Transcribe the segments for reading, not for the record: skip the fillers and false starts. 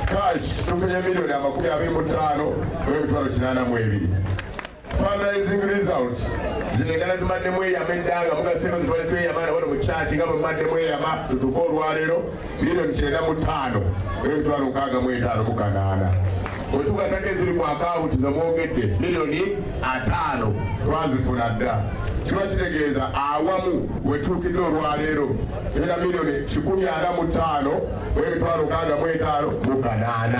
Cash tufunye milioni amakumi abiri mu ttaano w'emitwalo kinaana mu ebiri. Fundraising results zinengana zimadde mweyama eddanga mugasema zitwale tweyama wano mu chaachi nga bwe madde mweyama tutuuka olwaleero milioni 95 w'emitwalo 65 bwe tugatako eziri mu akawunti zamwogedde milioni 5 twazifuna dda. Kiba kitegeeza awamu wetuukidde olwaleero tulina milioni 145 w'emitwalo 65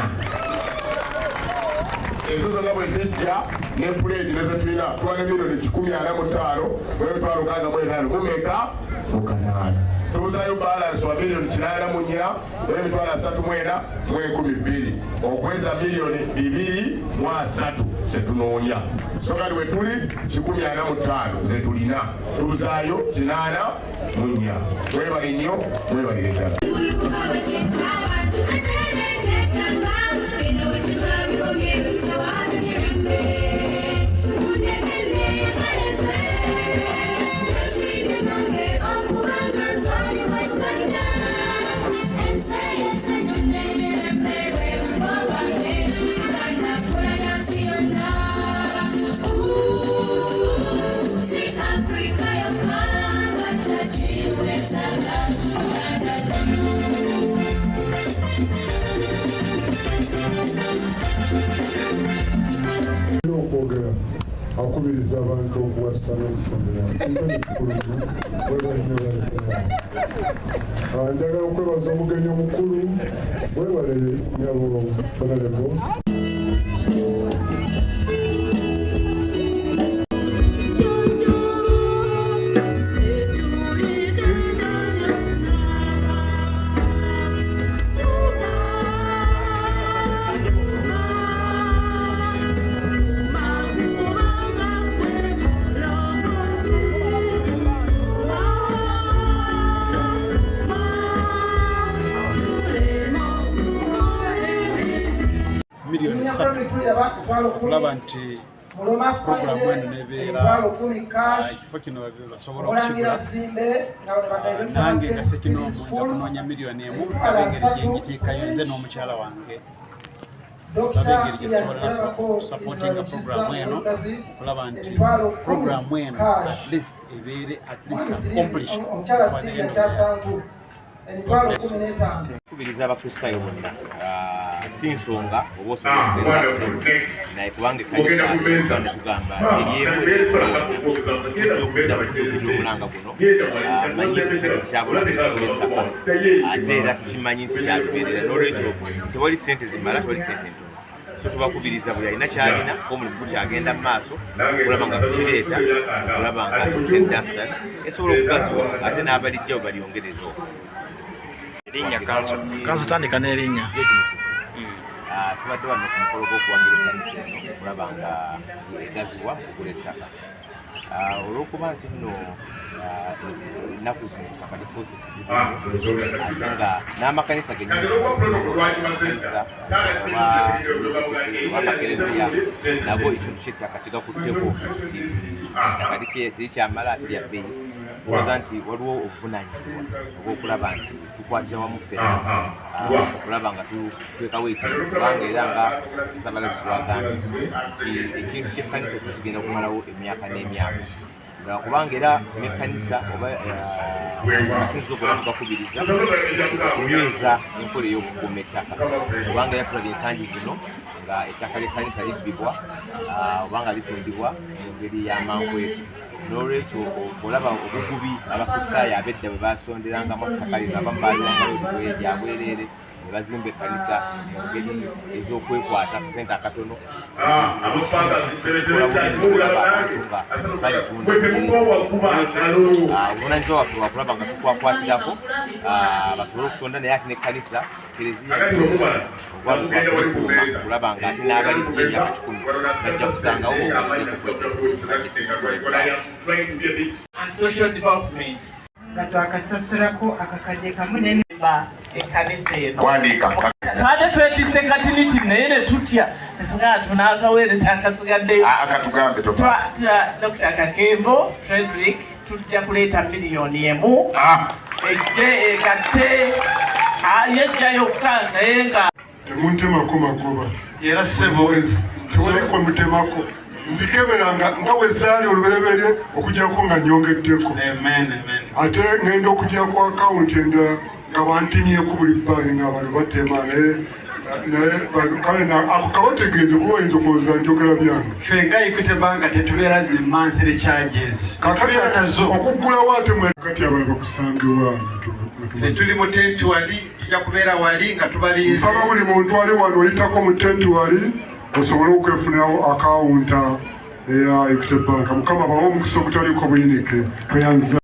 ezo zonna bwe zijja ne pledge nezo tulina tuwane milioni 145 w'emitwalo 65 mumeka mukanana. Tubuzayo balance wa milioni 84 w'emitwalo 34 mu 12 okweza milioni 23 zetunoonya. So kati we tuli 145 zetulina tubuzayo 84. Webali nnyo webalire ddala. Akubiriza abantu okuwasana okufundira njagala okwebaza omugenyi omukulu webale nyabo Honorable kulaba nti programu eno nebeera ekifo kino basobola okukigula nange nga sekino kunoonya miliyoni emu kulaba engeri gyengiteekayo nze n'omukyala wange kulaba engeri gyetusobola okusapootinga programu eno okulaba nti programu eno at least ebeere at least accomplished by the end of the year. Kubiriza abakristaayo bonna si nsonga oba osobola naye kubanga ekkanisa nekugamba eryemujja omulanga guno manyi nti sente zikyabula kwesigula ettaka ate era tukimanyi nti kyalubeerera n'olwekyo tewali sente zimala tewali sente ntono. So tubakubiriza buli alina kyalina omulimu gukyagenda mu maaso okulaba nga tukireeta okulaba nga tusendanstan esobola okugaziwa ate n'abalijjawo balyongerezo. Erinnya kanso tandika n'erinnya. Tubadde wano ku mukolo gw'okuwagira ekkanisa eno okulaba nga egaziwa okugula ettaka. Olw'okuba nti nno ennaku zino ettaka lifuuse kizibu ate nga n'amakanisa gennyini amakanisa oba amakereziya nago ekintu ky'ettaka kigakuddeko nti ettaka terikyamala ate lya bbeeyi. Kuza nti waliwo obuvunaanyizibwa obw'okulaba nti tukwatira wamu ffenna okulaba nga tuteekawo ekintu kubanga era nga Ssaabalamuzi bw'agambye nti ekintu ky'ekkanisa kino kigenda kumalawo emyaka n'emyaka kubanga era n'ekkanisa oba amasinzizo gonna tugakubiriza okunyweza enkola ey'okukuuma ettaka kubanga era tulabye ensangi zino nga ettaka ly'ekkanisa libbibwa oba nga litundibwa mu ngeri y'amankweke. N'olwekyo olaba obugubi abakristaayo ab'edda bwe baasonderangamu ettaka lino abamu baaliwangayo lya bwereere ne bazimba ekkanisa mu ngeri ez'okwekwata akasente akatono obuvunanyizibwa waffe bwakulaba nga tukwakwatirako basobole okusonda naye ate n'ekkanisa kereziya kulaba nga ate n'abalijja emyaka 10 bajja kusangawo nga twakasasulako akakadde kamu n'emimba ekkanisa eno twate twetise katiniti naye ne tutya netugaa tunaakaweereza akasigaddeyo akatugambe Dr. Kakembo Frederick tujja kuleeta miliyoni 1 ejje egatte yejjayo okukaa naye nga temuntemako magoba era sebo kiwolekwe mutemako nzikeberanga nga bwe zaali olubereberye okujjako nga nyongeddeko ate ngenda okujja ku akawunti endala nga bantimyeku buli bbali nga bano batema naye ako kabategeeze kuba oyinza okulowooza njogera byange ffe nga Equity Bank tetubeera zi monthly charges kakati nazo okuggulawo ate kati abala bakusanga ewange tuli mu tenti wali tujja kubeera wali nga tubalinze nsaba buli muntu ali wano oyitako mu tenti wali osobole okwefunirawo akawunta eya Equity Bank. Mukama bawe omukisa ogutaliiko buyinike tweyanza